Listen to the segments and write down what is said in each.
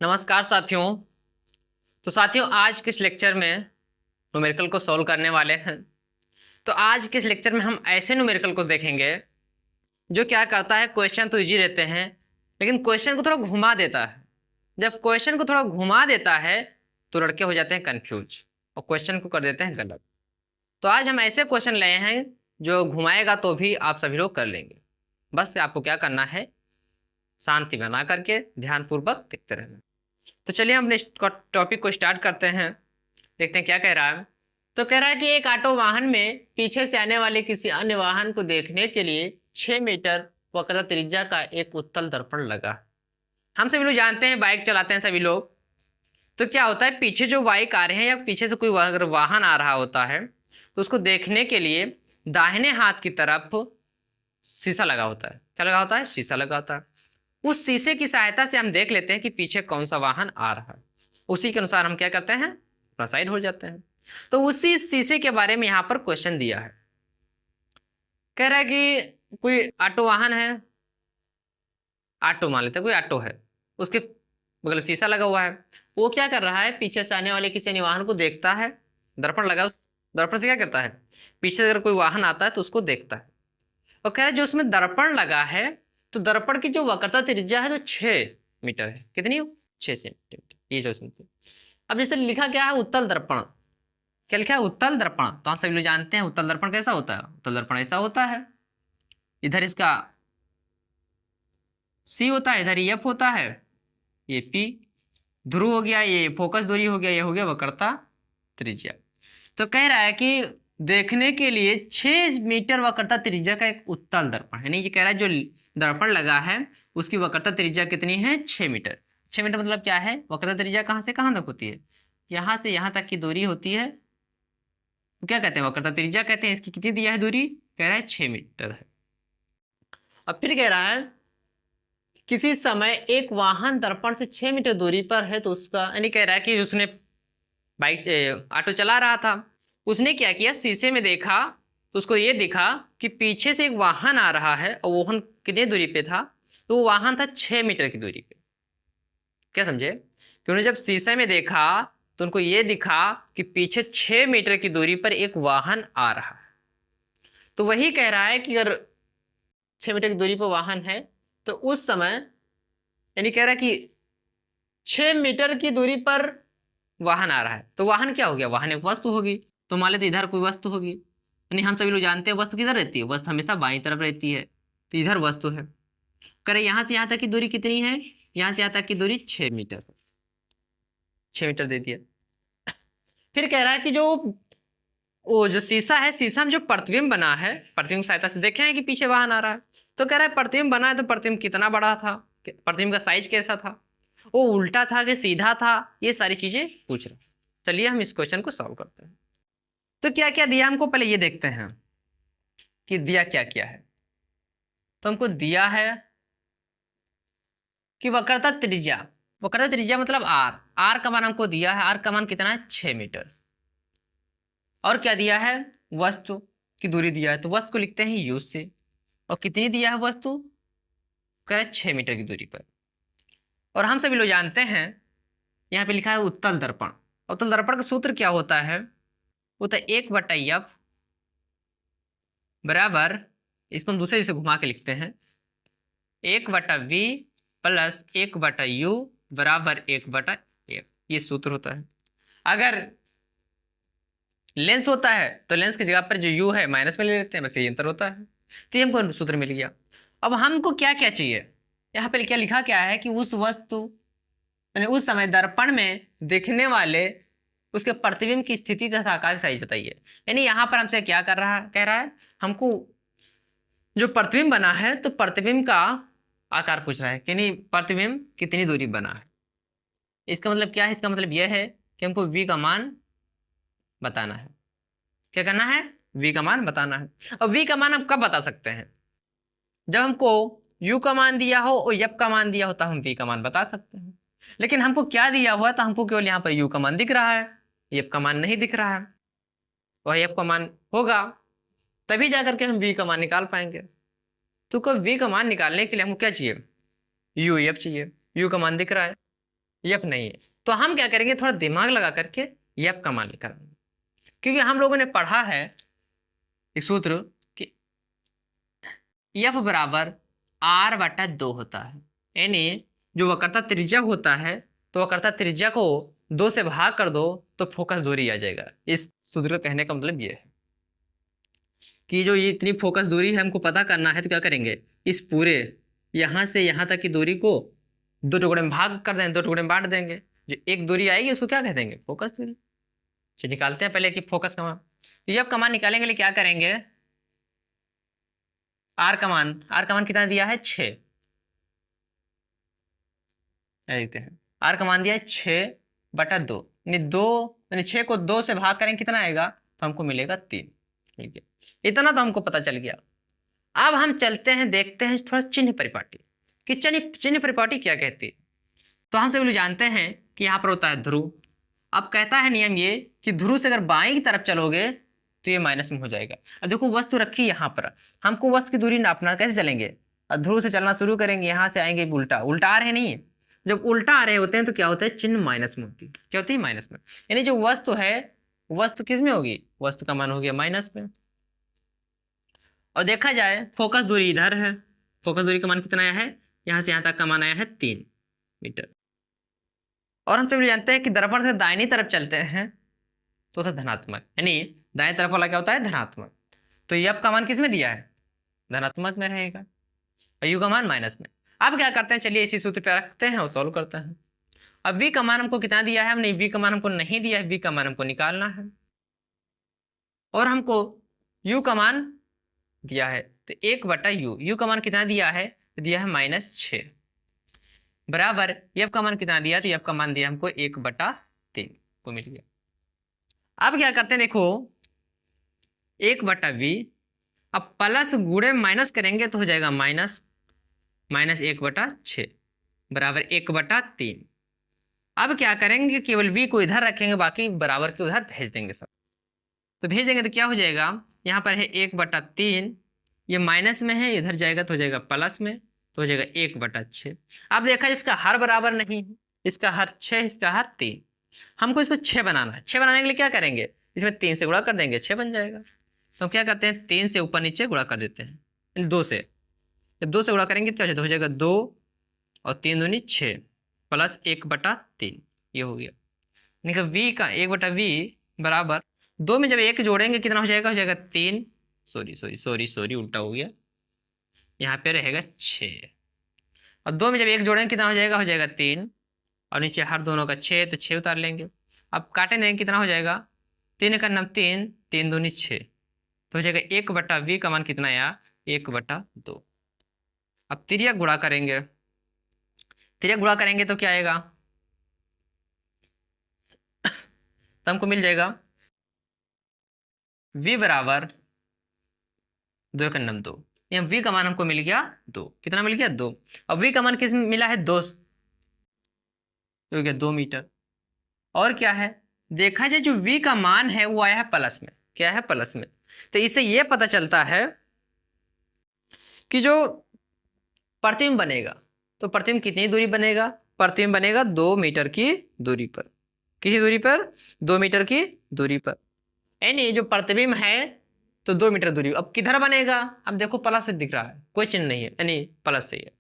नमस्कार साथियों। तो साथियों, आज के इस लेक्चर में न्यूमेरिकल को सॉल्व करने वाले हैं। तो आज के इस लेक्चर में हम ऐसे न्यूमेरिकल को देखेंगे जो क्या करता है, क्वेश्चन तो इजी रहते हैं लेकिन क्वेश्चन को थोड़ा घुमा देता है। जब क्वेश्चन को थोड़ा घुमा देता है तो लड़के हो जाते हैं कंफ्यूज और क्वेश्चन को कर देते हैं गलत। तो आज हम ऐसे क्वेश्चन लाए हैं जो घुमाएगा तो भी आप सभी लोग कर लेंगे। बस आपको क्या करना है, शांति बना करके ध्यानपूर्वक देखते रहना। तो चलिए हम अपने टॉपिक को स्टार्ट करते हैं, देखते हैं क्या कह रहा है। तो कह रहा है कि एक ऑटो वाहन में पीछे से आने वाले किसी अन्य वाहन को देखने के लिए 6 मीटर वक्रता त्रिज्या का एक उत्तल दर्पण लगा। हम सभी लोग जानते हैं, बाइक चलाते हैं सभी लोग। तो क्या होता है, पीछे जो बाइक आ रहे हैं या पीछे से कोई अगर वाहन आ रहा होता है तो उसको देखने के लिए दाहिने हाथ की तरफ शीशा लगा होता है। क्या लगा होता है? शीशा लगा होता है। उस शीशे की सहायता से हम देख लेते हैं कि पीछे कौन सा वाहन आ रहा है। उसी के अनुसार हम क्या करते हैं, अपना साइड हो जाते हैं। तो उसी शीशे के बारे में यहाँ पर क्वेश्चन दिया है। कह रहा है कि कोई ऑटो वाहन है, ऑटो मान लेते हैं, कोई ऑटो है, उसके बगल में शीशा लगा हुआ है। वो क्या कर रहा है, पीछे से आने वाले किसी अन्य वाहन को देखता है। दर्पण लगा, उस दर्पण से क्या करता है, पीछे से अगर कोई वाहन आता है तो उसको देखता है। और कह रहा है जो उसमें दर्पण लगा है तो दर्पण की जो वक्रता त्रिज्या है तो 6 मीटर है। कितनी हो? 6 सेंटीमीटर। ये जो अब जैसे लिखा क्या है, उत्तल दर्पण। क्या लिखा है? उत्तल दर्पण। तो हम सभी लोग जानते हैं उत्तल दर्पण कैसा होता है। उत्तल दर्पण ऐसा होता है, इधर इसका C होता है, इधर F होता है, ये P ध्रुव हो गया, ये फोकस दूरी हो गया, ये हो गया वक्रता त्रिज्या। तो कह रहा है कि देखने के लिए 6 मीटर वक्रता त्रिज्या का एक उत्तल दर्पण है। नहीं, ये कह रहा है जो दर्पण लगा है उसकी वक्रता त्रिज्या कितनी है? 6 मीटर। 6 मीटर मतलब क्या है, वक्रता त्रिज्या कहाँ से कहाँ तक होती है? यहाँ से यहाँ तक की दूरी होती है। तो क्या कहते हैं, वक्रता त्रिज्या कहते हैं। इसकी कितनी दिया है दूरी? कह रहा है 6 मीटर है। अब फिर कह रहा है किसी समय एक वाहन दर्पण से 6 मीटर दूरी पर है तो उसका, यानी कह रहा है कि उसने बाइक ऑटो चला रहा था, उसने क्या किया, शीशे में देखा तो उसको ये दिखा कि पीछे से एक वाहन आ रहा है और वाहन कितनी दूरी पे था, तो वो वाहन था 6 मीटर की दूरी पे। क्या समझे? कि उन्होंने जब शीशे में देखा तो उनको ये दिखा कि पीछे 6 मीटर की दूरी पर एक वाहन आ रहा है। तो वही कह रहा है कि अगर 6 मीटर की दूरी पर वाहन है तो उस समय, यानी कह रहा है कि 6 मीटर की दूरी पर वाहन आ रहा है तो वाहन क्या हो गया, वाहन एक वस्तु होगी। तो मान लेते इधर कोई वस्तु होगी, यानी हम सभी लोग जानते हैं वस्तु किधर रहती है, वस्तु हमेशा बाईं तरफ रहती है। तो इधर वस्तु है। करें यहाँ से यहाँ तक की दूरी कितनी है, यहाँ से यहाँ तक की दूरी 6 मीटर। 6 मीटर दे दिया। फिर कह रहा है कि जो शीशा है, शीशा में जो प्रतिबिंब बना है, प्रतिबिंब की सहायता से देखे हैं कि पीछे वाहन आ रहा है। तो कह रहा है प्रतिबिंब बना है तो प्रतिबिंब कितना बड़ा था, प्रतिबिंब का साइज कैसा था, वो उल्टा था कि सीधा था, ये सारी चीजें पूछ रहे। चलिए हम इस क्वेश्चन को सॉल्व करते हैं। तो क्या क्या दिया हमको, पहले ये देखते हैं कि दिया क्या क्या है। तो हमको दिया है कि वक्रता त्रिज्या, वक्रता त्रिज्या मतलब आर, आर का मान हमको दिया है, आर का मान कितना है? 6 मीटर। और क्या दिया है, वस्तु की दूरी दिया है, तो वस्तु को लिखते हैं यू से। और कितनी दिया है वस्तु, कह रहा है 6 मीटर की दूरी पर। और हम सभी लोग जानते हैं यहाँ पे लिखा है उत्तल दर्पण। उत्तल दर्पण का सूत्र क्या होता है, वो तो 1/F बराबर, इसको हम दूसरे से घुमा के लिखते हैं, 1/V प्लस 1/U बराबर 1/F। ये सूत्र होता है। अगर लेंस होता है तो लेंस की जगह पर जो U है माइनस में ले लेते हैं, बस ये अंतर होता है। तो ये हमको सूत्र मिल गया। अब हमको क्या क्या चाहिए, यहाँ पे क्या लिखा क्या है कि उस वस्तु, यानी उस समय दर्पण में दिखने वाले उसके प्रतिबिंब की स्थिति तथा आकार साइज बताइए। यानी यहाँ पर हमसे क्या कर रहा है, कह रहा है हमको जो प्रतिबिंब बना है तो प्रतिबिंब का आकार पूछ रहा है कि नहीं, प्रतिबिंब कितनी दूरी बना है। इसका मतलब क्या है, इसका मतलब यह है कि हमको V का मान बताना है। क्या करना है, V का मान बताना है। अब V का मान हम कब बता सकते हैं, जब हमको U का मान दिया हो और F का मान दिया हो तो हम V का मान बता सकते हैं। लेकिन हमको क्या दिया हुआ है, तो हमको केवल यहाँ पर U का मान दिख रहा है, F का मान नहीं दिख रहा है। और F का मान होगा तभी जाकर के हम V का मान निकाल पाएंगे। तो V का मान निकालने के लिए हमको क्या चाहिए, UF चाहिए। U का मान दिख रहा है, एफ नहीं है। तो हम क्या करेंगे, थोड़ा दिमाग लगा करके एफ का मान लेकर आएंगे, क्योंकि हम लोगों ने पढ़ा है एक सूत्र कि एफ बराबर आर बटा 2 होता है, यानी जो वक्रता त्रिज्या होता है तो वक्रता त्रिज्या को 2 से भाग कर दो तो फोकस दूरी आ जाएगा। इस सूत्र का कहने का मतलब ये है कि जो ये इतनी फोकस दूरी है हमको पता करना है, तो क्या करेंगे, इस पूरे यहाँ से यहाँ तक की दूरी को 2 टुकड़े में भाग कर देंगे, 2 टुकड़े में बांट देंगे, जो एक दूरी आएगी उसको क्या कह देंगे, फोकस दूरी। तो निकालते हैं पहले कि फोकस का मान। तो जब का मान निकालेंगे के लिए क्या करेंगे, आर का मान कितना दिया है 6, देखते हैं आर का मान दिया है 6/2, यानी 2, यानी 6 को 2 से भाग करेंगे कितना आएगा, तो हमको मिलेगा 3। ठीक है, इतना तो हमको पता चल गया। अब हम चलते हैं, देखते हैं थोड़ा चिन्ह परिपाटी कि चिन्ह परिपाटी क्या कहती है। तो हम सभी लोग जानते हैं कि यहाँ पर होता है ध्रुव। अब कहता है नियम ये कि ध्रुव से अगर बाएं की तरफ चलोगे तो ये माइनस में हो जाएगा। अब देखो वस्तु रखी यहाँ पर, हमको वस्तु की दूरी नापना, कैसे चलेंगे, अब ध्रुव से चलना शुरू करेंगे, यहाँ से आएंगे उल्टा उल्टा आ रहे नहीं, जब उल्टा आ रहे होते हैं तो क्या होता है, चिन्ह माइनस में होती है। क्या होती है, माइनस में, यानी जो वस्तु है वस्तु किस में होगी, वस्तु का मान हो गया माइनस में। और देखा जाए फोकस दूरी इधर है, फोकस दूरी का मान कितना आया है, यहाँ से यहाँ तक का मान आया है 3 मीटर। और हम सभी जानते हैं कि दर्पण से दाहिनी तरफ चलते हैं तो होता है धनात्मक, यानी दाएं तरफ वाला क्या होता है, धनात्मक। तो एफ का मान किस में दिया है, धनात्मक में रहेगा, और यू का मान माइनस में। अब क्या करते हैं, चलिए इसी सूत्र पे रखते हैं और सॉल्व करते हैं। अब वी का मान हमको कितना दिया है, हमने वी का मान हमको नहीं दिया है, वी का मान हमको निकालना है, और हमको यू का मान दिया है तो 1/u, यू का मान कितना दिया है, तो दिया है -6, बराबर एफ का मान कितना दिया, तो एफ का मान दिया हमको 1/3 को मिल गया। अब क्या करते हैं, देखो 1/v, अब प्लस गुणे माइनस करेंगे तो हो जाएगा -1/6 बराबर 1/3। अब क्या करेंगे, केवल v को इधर रखेंगे, बाकी बराबर के उधर भेज देंगे सब। तो भेज देंगे तो क्या हो जाएगा, यहाँ पर है 1/3, ये माइनस में है, इधर जाएगा तो हो जाएगा प्लस में, तो हो जाएगा 1/6। अब देखा इसका हर बराबर नहीं है, इसका हर 6, इसका हर 3, हमको इसको 6 बनाना है। 6 बनाने के लिए क्या करेंगे, इसमें 3 से गुणा कर देंगे, 6 बन जाएगा। तो हम क्या करते हैं, 3 से ऊपर नीचे गुणा कर देते हैं, 2 से, जब 2 से गुणा करेंगे तो क्या हो जाएगा 2 और 3 दूनी 6 प्लस 1/3, ये हो गया। यानी कि v का 1/v बराबर 2 में जब 1 जोड़ेंगे कितना हो जाएगा, 3, सॉरी उल्टा हो गया, यहाँ पे रहेगा 6, और 2 में जब 1 जोड़ेंगे कितना हो जाएगा 3, और नीचे हर दोनों का 6, तो 6 उतार लेंगे। अब काटे देंगे कितना हो जाएगा, 3 का नाम 3, 3 दूनी 6, तो हो जाएगा 1/v का मान कितना आया, 1/2। अब तिर्यक गुणा करेंगे, तिर्यक गुणा करेंगे तो क्या आएगा, तो हमको मिल जाएगा v बराबर 2 का नाम 2, यहाँ v का मान हमको मिल गया 2, कितना मिल गया 2। अब v का मान किस में मिला है, 2, तो हो गया 2 मीटर। और क्या है, देखा जाए जो v का मान है वो आया है प्लस में, क्या है, प्लस में। तो इससे ये पता चलता है कि जो प्रतिबिंब बनेगा, तो प्रतिबिंब कितनी दूरी बनेगा, प्रतिबिंब बनेगा 2 मीटर की दूरी पर, किसी दूरी पर, 2 मीटर की दूरी पर, यानी जो प्रतिबिंब है तो 2 मीटर दूरी। अब किधर बनेगा, अब देखो प्लस से दिख रहा है, कोई चिन्ह नहीं है, यानी प्लस से ही है।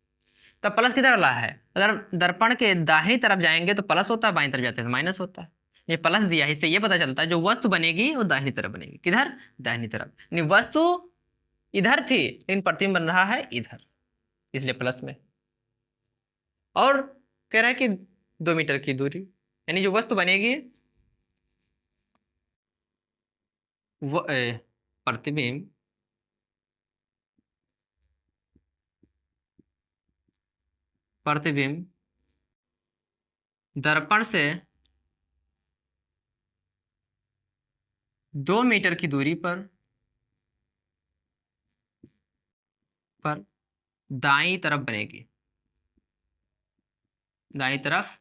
तो प्लस किधर वाला है, अगर दर्पण के दाहिनी तरफ जाएंगे तो प्लस होता है, बाईं तरफ जाते हैं तो माइनस होता है। ये प्लस दिया है, इससे ये पता चलता है जो वस्तु बनेगी वो दाहिनी तरफ बनेगी, किधर, दाहिनी तरफ, यानी वस्तु इधर थी लेकिन प्रतिबिंब बन रहा है इधर, इसलिए प्लस में। और कह रहा है कि 2 मीटर की दूरी, यानी जो वस्तु बनेगी वो प्रतिबिंब दर्पण से 2 मीटर की दूरी पर दाईं तरफ बनेगी, दाईं तरफ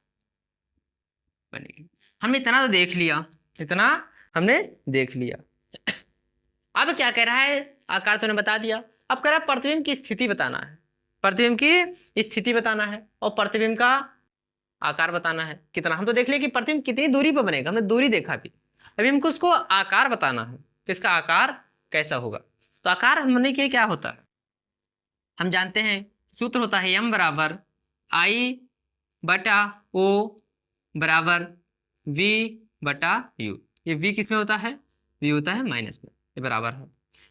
बनेगी। हमने इतना तो देख लिया, इतना हमने देख लिया। अब क्या कह रहा है, आकार तो ने बता दिया, अब कह रहा है प्रतिबिंब की स्थिति बताना है, प्रतिबिंब की स्थिति बताना है, और प्रतिबिंब का आकार बताना है कितना। हम तो देख लिया कि प्रतिबिंब कितनी दूरी पर बनेगा, हमने दूरी देखा भी। अभी हमको उसको आकार बताना है कि इसका आकार कैसा होगा। तो आकार होने के लिए क्या होता है, हम जानते हैं सूत्र होता है m बराबर I बटा O बराबर V बटा U। ये V किस में होता है, V होता है माइनस में, ये बराबर है,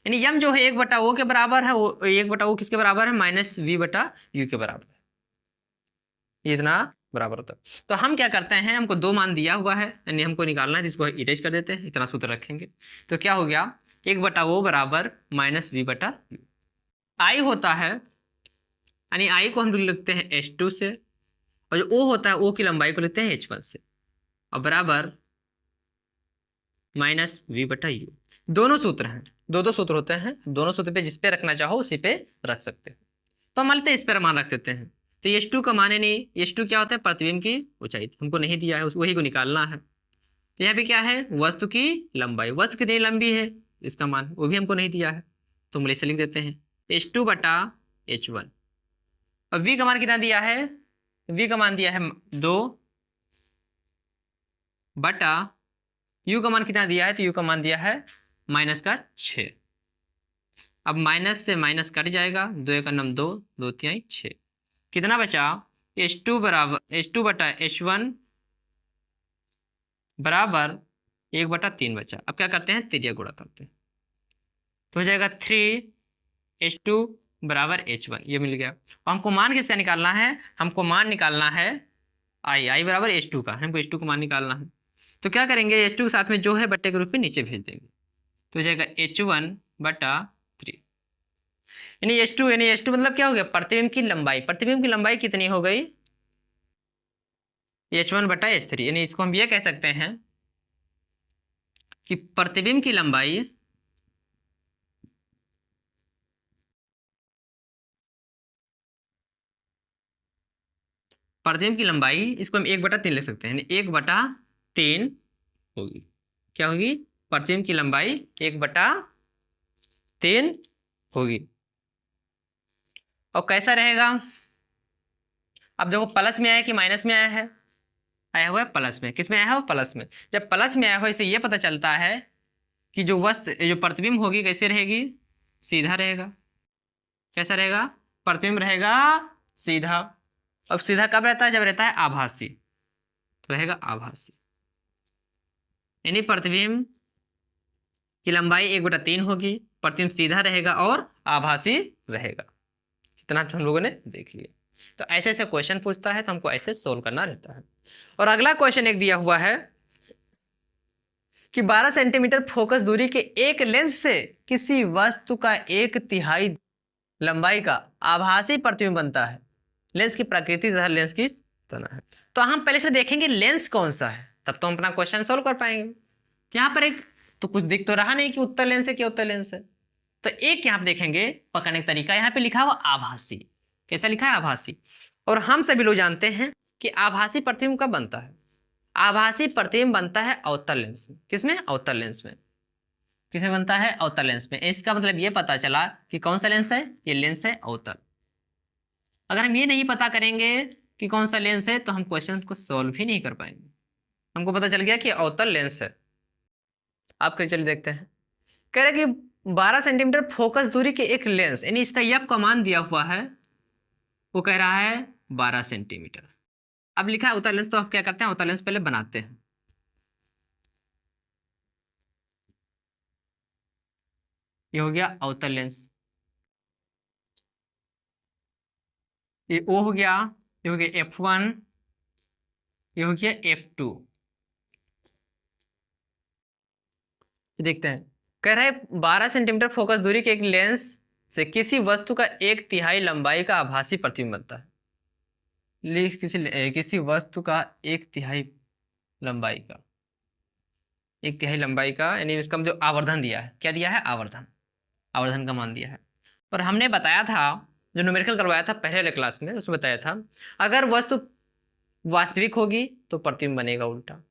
यानी m जो है 1 बटा O के बराबर है, 1 बटा O किसके बराबर है, माइनस V बटा U के बराबर है, ये इतना बराबर होता है। तो हम क्या करते हैं, हमको 2 मान दिया हुआ है, यानी हमको निकालना है, जिसको इरेज कर देते हैं, इतना सूत्र रखेंगे। तो क्या हो गया, 1 बटा O बराबर माइनस V बटा U। I होता है, यानी I को हम लिखते हैं H2 से, और जो O होता है O की लंबाई को लिखते हैं H1 से, और बराबर माइनस V बटा U। दोनों सूत्र हैं, दो सूत्र होते हैं, दोनों सूत्र पे जिस पे रखना चाहो उसी पे रख सकते हैं। तो हम मान लेते हैं इस पर मान रख देते हैं। तो H2 का मान, नहीं H2 क्या होता है, प्रतिबिंब की ऊंचाई, हमको नहीं दिया है, वही को निकालना है। तो यहाँ पे क्या है, वस्तु की लंबाई, वस्तु कितनी लंबी है इसका मान वो भी हमको नहीं दिया है, तो हम इसे लिख देते हैं H2 बटा H1। और V का मान कितना दिया है, V का मान दिया है 2 बटा U का मान कितना दिया है, तो U का मान दिया है माइनस का 6। अब माइनस से माइनस कट जाएगा, 2 का नम 2, 2 3 6, कितना बचा, H2 बराबर H2 बटा H1 बराबर 1 बटा 3 बचा। अब क्या करते हैं, त्रिज्या गुणा करते हैं, तो हो जाएगा 3H2 बराबर H1, ये मिल गया। और हमको मान किसका निकालना है, हमको मान निकालना है I बराबर H2 का, हमको H2 को मान निकालना है। तो क्या करेंगे, H2 के साथ में जो है बट्टे के रूप में नीचे भेज देंगे, तो हो जाएगा H1 बटा 3, यानी H2 मतलब क्या हो गया, प्रतिबिंब की लंबाई, प्रतिबिंब की लंबाई कितनी हो गई, H1 बटा H3, यानी इसको हम ये कह सकते हैं कि प्रतिबिंब की लंबाई इसको हम 1 बटा 3 लिख सकते हैं, यानी 1 बटा 3 होगी, क्या होगी, प्रतिबिंब की लंबाई 1 बटा 3 होगी। और कैसा रहेगा, अब देखो प्लस में आया कि माइनस में आया है, आया हुआ है प्लस में, किस में आया है, वो प्लस में। जब प्लस में आया हो, इससे ये पता चलता है कि जो प्रतिबिंब होगी कैसे रहेगी, सीधा रहेगा। कैसा रहेगा, प्रतिबिंब रहेगा सीधा। अब सीधा कब रहता है, जब रहता है आभासी, तो रहेगा आभासी, यानी प्रतिबिंब की लंबाई 1 बटा 3 होगी, प्रतिबिंब सीधा रहेगा और आभासी रहेगा। इतना हम लोगों ने देख लिया। तो ऐसे ऐसे क्वेश्चन पूछता है, तो हमको ऐसे सोल्व करना रहता है। और अगला क्वेश्चन एक दिया हुआ है कि 12 सेंटीमीटर फोकस दूरी के एक लेंस से किसी वस्तु का 1/3 लंबाई का आभासी प्रतिबिंब बनता है। लेंस की प्रकृति तथा लेंस की तना है। तो हम पहले से देखेंगे लेंस कौन सा है, तब तो हम अपना क्वेश्चन सोल्व कर पाएंगे। यहाँ पर एक तो कुछ दिख तो रहा नहीं कि उत्तर लेंस है, क्या उत्तर लेंस है। तो एक यहाँ पे देखेंगे पकड़ने का तरीका, यहाँ पे लिखा हुआ आभासी, कैसा लिखा है, आभासी। और हम सभी लोग जानते हैं कि आभासी प्रतिबिंब कब बनता है, आभासी प्रतिबिंब बनता है अवतल लेंस में। किसमें, अवतल लेंस में। किसमें बनता है, अवतल लेंस में। इसका मतलब ये पता चला कि कौन सा लेंस है, ये लेंस है अवतल। अगर हम ये नहीं पता करेंगे कि कौन सा लेंस है, तो हम क्वेश्चन को सोल्व ही नहीं कर पाएंगे। हमको पता चल गया कि अवतल लेंस है। आप चलिए देखते हैं, कह रहे कि 12 सेंटीमीटर फोकस दूरी के एक लेंस, यानी इसका यप का मान दिया हुआ है, वो कह रहा है 12 सेंटीमीटर। अब लिखा है अवतल लेंस, तो आप क्या करते हैं, अवतल लेंस पहले बनाते हैं। ये हो गया अवतल लेंस, ये O हो गया, ये हो गया F1, ये हो गया F2। देखते हैं, कह रहा है 12 सेंटीमीटर फोकस दूरी के एक लेंस से किसी वस्तु का 1/3 लंबाई का आभासी प्रतिबिंब बनता है। किसी वस्तु का 1/3 लंबाई का, 1/3 लंबाई का, यानी इसका जो आवर्धन दिया है, क्या दिया है, आवर्धन, आवर्धन का मान दिया है। और हमने बताया था, जो न्यूमेरिकल करवाया था पहले वाले क्लास में, उसमें बताया था अगर वस्तु वास्तविक होगी तो प्रतिबिंब बनेगा उल्टा,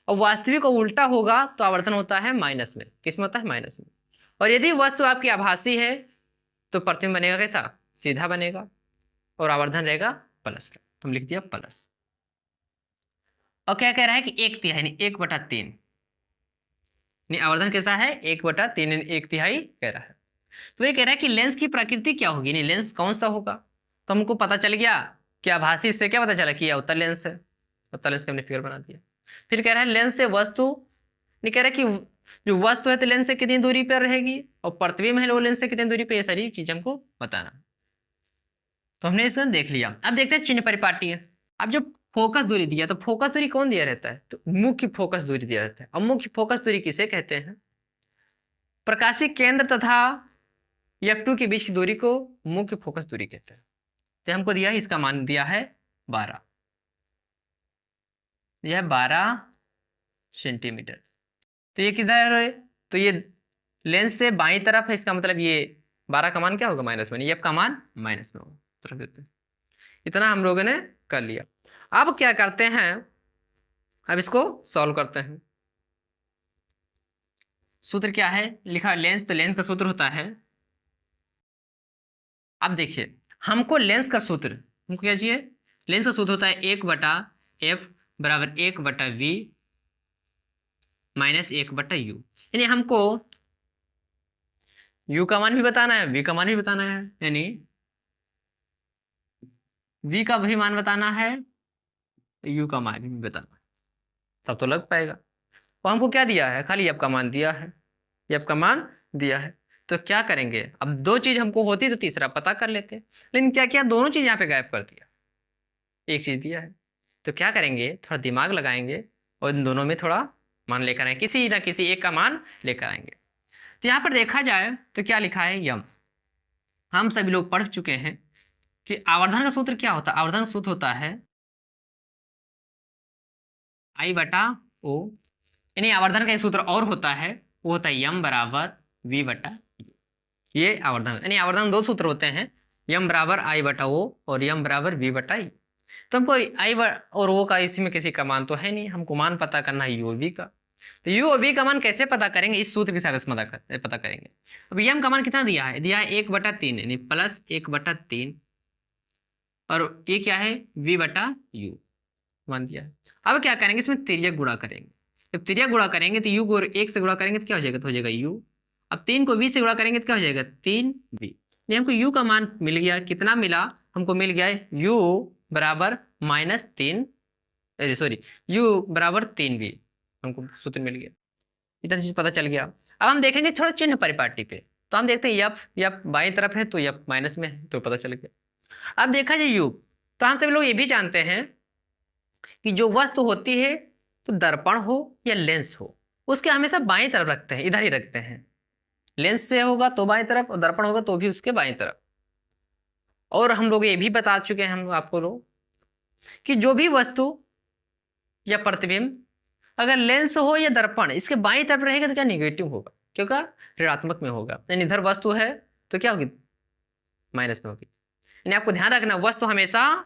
और वास्तविक और उल्टा होगा तो आवर्धन होता है माइनस में। किस में होता है, माइनस में। और यदि वस्तु आपकी आभासी है तो प्रतिबिंब बनेगा कैसा, सीधा बनेगा, और आवर्धन रहेगा प्लस का, तो हम लिख दिया प्लस। और क्या कह रहा है कि 1/3 यानी 1/3, यानी आवर्धन कैसा है 1/3 यानी 1/3 कह रहा है। तो ये कह रहा है कि लेंस की प्रकृति क्या होगी, यानी लेंस कौन सा होगा। तो हमको पता चल गया कि आभासी से क्या पता चला कि यह उत्तल लेंस है, उत्तल लेंस का हमने फिगर बना दिया। फिर कह रहा है लेंस से वस्तु, नहीं कह रहा है कि जो वस्तु है तो लेंस से कितनी दूरी पर रहेगी, और प्रतिबिंब है वो लेंस से कितनी दूरी पर, ये सारी चीज हमको बताना। तो हमने इसका देख लिया। अब देखते हैं चिन्ह परिपाटी है। अब जो फोकस दूरी दिया, तो फोकस दूरी कौन दिया रहता है, तो मुख्य फोकस दूरी दिया रहता है। अब मुख्य फोकस दूरी किसे कहते हैं, प्रकाशीय केंद्र तथा F2 के बीच की दूरी को मुख्य फोकस दूरी कहते हैं। तो हमको दिया है, इसका मान दिया है 12, यह 12 सेंटीमीटर। तो ये किधर है, तो ये लेंस से बाईं तरफ है, इसका मतलब ये 12 का मान क्या होगा माइनस में, F का मान माइनस में होगा। तो रख देते हैं, इतना हम लोगों ने कर लिया। अब क्या करते हैं, अब इसको सॉल्व करते हैं। सूत्र क्या है लिखा लेंस, तो लेंस का सूत्र होता है, अब देखिए हमको लेंस का सूत्र, हमको क्या चाहिए, लेंस का सूत्र होता है 1/f बराबर 1/v माइनस 1/u। यानी हमको u का मान भी बताना है, v का मान भी बताना है, यानी v का भी मान बताना है, u का मान भी बताना है, तब तो लग पाएगा। और हमको क्या दिया है, खाली f का मान दिया है, f का मान दिया है। तो क्या करेंगे, अब दो चीज हमको होती तो तीसरा पता कर लेते, लेकिन क्या किया, दोनों चीज यहाँ पे गायब कर दिया, एक चीज दिया है। तो क्या करेंगे, थोड़ा दिमाग लगाएंगे और इन दोनों में थोड़ा मान लेकर आएंगे, किसी ना किसी एक का मान लेकर आएंगे। तो यहाँ पर देखा जाए तो क्या लिखा है यम, हम सभी लोग पढ़ चुके हैं कि आवर्धन का सूत्र क्या होता है, आवर्धन का सूत्र होता है I/O, यानी आवर्धन का एक सूत्र और होता है, वो होता है यम बराबर V/U। ये आवर्धन, यानी आवर्धन दो सूत्र होते हैं, यम बराबर I/O और यम बराबर V/U। तो हमको I और O का इसमें किसी का मान तो है नहीं, हमको मान पता करना है U और V का। तो U और V का मान कैसे पता करेंगे, इस सूत्र के साथ पता करेंगे। अब यम का मान कितना दिया है, दिया है 1/3 यानी प्लस 1/3, और ये क्या है V/U मान दिया है। अब क्या करेंगे, इसमें तिर्यक गुणा करेंगे। जब तिर्यक गुणा करेंगे तो U को 1 से गुणा करेंगे तो क्या हो जाएगा, तो हो जाएगा U। अब 3 को V से गुणा करेंगे तो क्या हो जाएगा 3V। हमको U का मान मिल गया, कितना मिला, हमको मिल गया U बराबर -3, सॉरी U बराबर 3V, हमको सूत्र मिल गया, इतना चीज पता चल गया। अब हम देखेंगे थोड़ा चिन्ह परिपाटी पे, तो हम देखते हैं F बाईं तरफ है तो F माइनस में है, तो पता चल गया। अब देखा जाए U, तो हम सभी लोग ये भी जानते हैं कि जो वस्तु होती है तो दर्पण हो या लेंस हो, उसके हमेशा बाईं तरफ रखते हैं, इधर ही रखते हैं। लेंस से होगा तो बाईं तरफ, और दर्पण होगा तो भी उसके बाईं तरफ। और हम लोग ये भी बता चुके हैं हम आपको लोग कि जो भी वस्तु या प्रतिबिंब अगर लेंस हो या दर्पण इसके बाईं तरफ रहेगा तो क्या निगेटिव होगा, क्योंकि ऋणात्मक में होगा। यानी इधर वस्तु है तो क्या होगी, माइनस में होगी। यानी आपको ध्यान रखना वस्तु हमेशा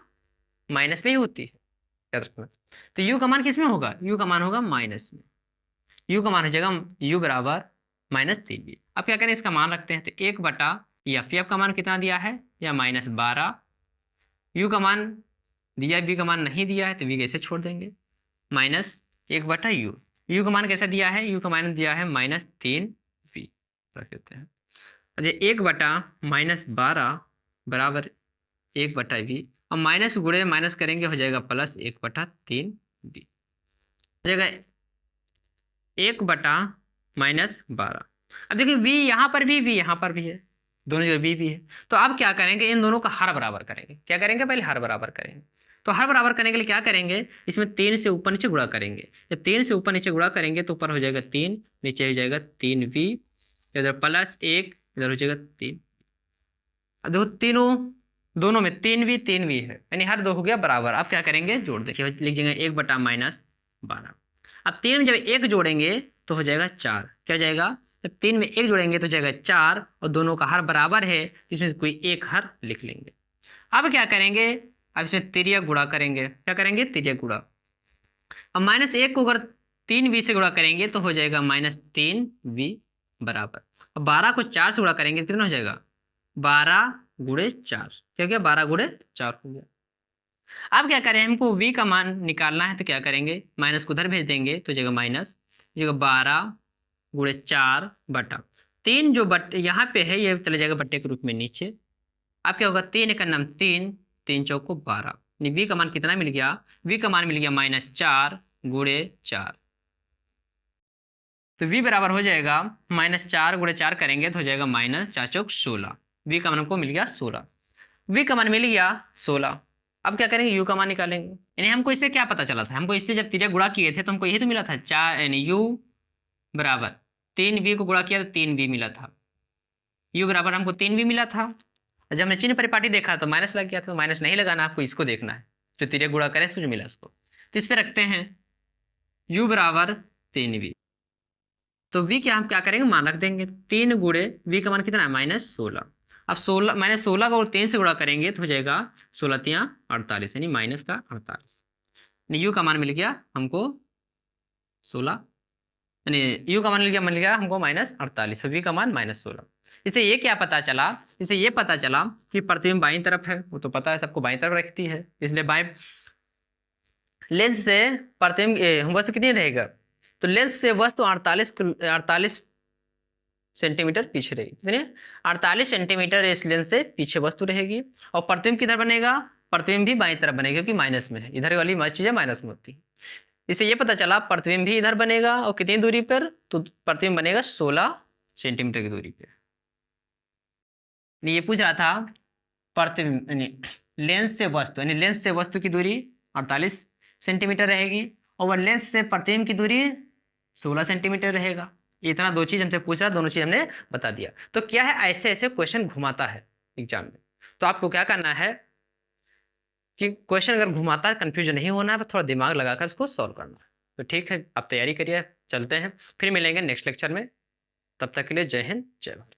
माइनस में ही होती है, याद रखना। तो U का मान किस में होगा, U का मान होगा माइनस में, U का मान हो जाएगा U बराबर -3V। अब क्या करें, इसका मान रखते हैं, तो 1/F का मान कितना दिया है, या -12, U का मान दिया है, V का मान नहीं दिया है तो V कैसे छोड़ देंगे, -1/U। U का मान कैसा दिया है, U का मान दिया है -3V, रख देते हैं। अच्छा 1/-12 बराबर 1/V, और माइनस गुणे माइनस करेंगे हो जाएगा +1/3V, हो जाएगा 1/-12। अब देखिए V यहाँ पर भी, V यहाँ पर भी है, दोनों जगह V है। तो अब क्या करेंगे, इन दोनों का हर बराबर करेंगे। क्या करेंगे, पहले हर बराबर करेंगे। तो हर बराबर करने के लिए क्या करेंगे, इसमें 3 से ऊपर नीचे गुणा करेंगे। जब 3 से ऊपर नीचे गुणा करेंगे तो ऊपर हो जाएगा 3, नीचे हो जाएगा 3V, इधर +1, इधर हो जाएगा 3। अब देखो तीनों दोनों में 3V है, यानी हर दो हो गया बराबर। अब क्या करेंगे, जोड़ देखिए, लिख देंगे 1/-12। अब 3 में जब 1 जोड़ेंगे तो हो जाएगा 4, क्या हो जाएगा, जब 3 में 1 जोड़ेंगे तो जाएगा 4, और दोनों का हर बराबर है जिसमें से कोई एक हर लिख लेंगे। अब क्या करेंगे, अब इसमें तिर्यक गुणा करेंगे। क्या करेंगे, तिर्यक गुणा। अब -1 को अगर 3V से गुणा करेंगे तो हो जाएगा -3V बराबर। अब 12 को 4 से गुणा करेंगे कितना हो जाएगा, 12 × 4, क्या हो गया, 12 × 4 हो गया। अब क्या करें, हमको v का मान निकालना है तो क्या करेंगे, माइनस को उधर भेज देंगे तो जगह माइनस, जगह 12 गुणे 4 बटा 3, जो बट यहाँ पे है ये चले जाएगा बट्टे के रूप में नीचे। अब क्या होगा, 3 का नाम 3, 3 चौको 12, v का मान कितना मिल गया, v का मान मिल गया -4 गुणे 4। तो v बराबर हो जाएगा -4 गुणे 4 करेंगे तो हो जाएगा -4 चौक 16, v का मान हमको मिल गया 16, v का मान मिल गया 16। अब क्या करेंगे, u का मान निकालेंगे। यानी हमको इससे क्या पता चला था, हमको इससे जब त्रिज्या गुणा किए थे तो हमको यही तो मिला था 4, यानी u बराबर 3v को गुणा किया तो 3v मिला था, u बराबर हमको 3v मिला था। जब हमने चिन्ह परिपाटी देखा तो माइनस लग गया था, तो माइनस नहीं लगाना, आपको इसको देखना है जो त्रिज्या गुणा करे जो मिला उसको। तो इस पर रखते हैं u बराबर 3v, तो v क्या हम क्या करेंगे, मान रख देंगे 3 गुणे v का मान कितना है -16। अब 16 -16 को 3 से गुणा करेंगे तो हो जाएगा 16 तियाँ 48, यानी माइनस का 48, यानी u का मान मिल गया हमको 16, यानी u का मान मिल गया हमको -48, v का मान -16। इसे ये क्या पता चला, इसे ये पता चला कि प्रतिबिंब बाईं तरफ है, वो तो पता है सबको बाईं तरफ रखती है, इसलिए बाईं लेंस से प्रतिबिंब वस्तु कितनी रहेगा, तो लेंस से वस्तु 48 सेंटीमीटर पीछे रहेगी, कितने 48 सेंटीमीटर इस लेंस से पीछे वस्तु रहेगी। और प्रतिबिंब किधर बनेगा, प्रतिबिंब भी बाईं तरफ बनेगा क्योंकि माइनस में है, इधर वाली चीजें माइनस में होती है। इससे ये पता चला प्रतिबिंब भी इधर बनेगा, और कितनी दूरी पर, तो प्रतिबिंब बनेगा 16 सेंटीमीटर की दूरी पे। ये पूछ रहा था प्रतिबिंब लेंस से वस्तु, यानी लेंस से वस्तु की दूरी 48 सेंटीमीटर रहेगी और लेंस से प्रतिबिंब की दूरी 16 सेंटीमीटर रहेगा। इतना दो चीज हमसे पूछ रहा, दोनों चीज हमने बता दिया। तो क्या है, ऐसे ऐसे क्वेश्चन घुमाता है एग्जाम में, तो आपको क्या करना है कि क्वेश्चन अगर घुमाता है कंफ्यूजन नहीं होना है, बस थोड़ा दिमाग लगाकर उसको सॉल्व करना है। तो ठीक है, आप तैयारी करिए, चलते हैं, फिर मिलेंगे नेक्स्ट लेक्चर में। तब तक के लिए जय हिंद, जय भारत।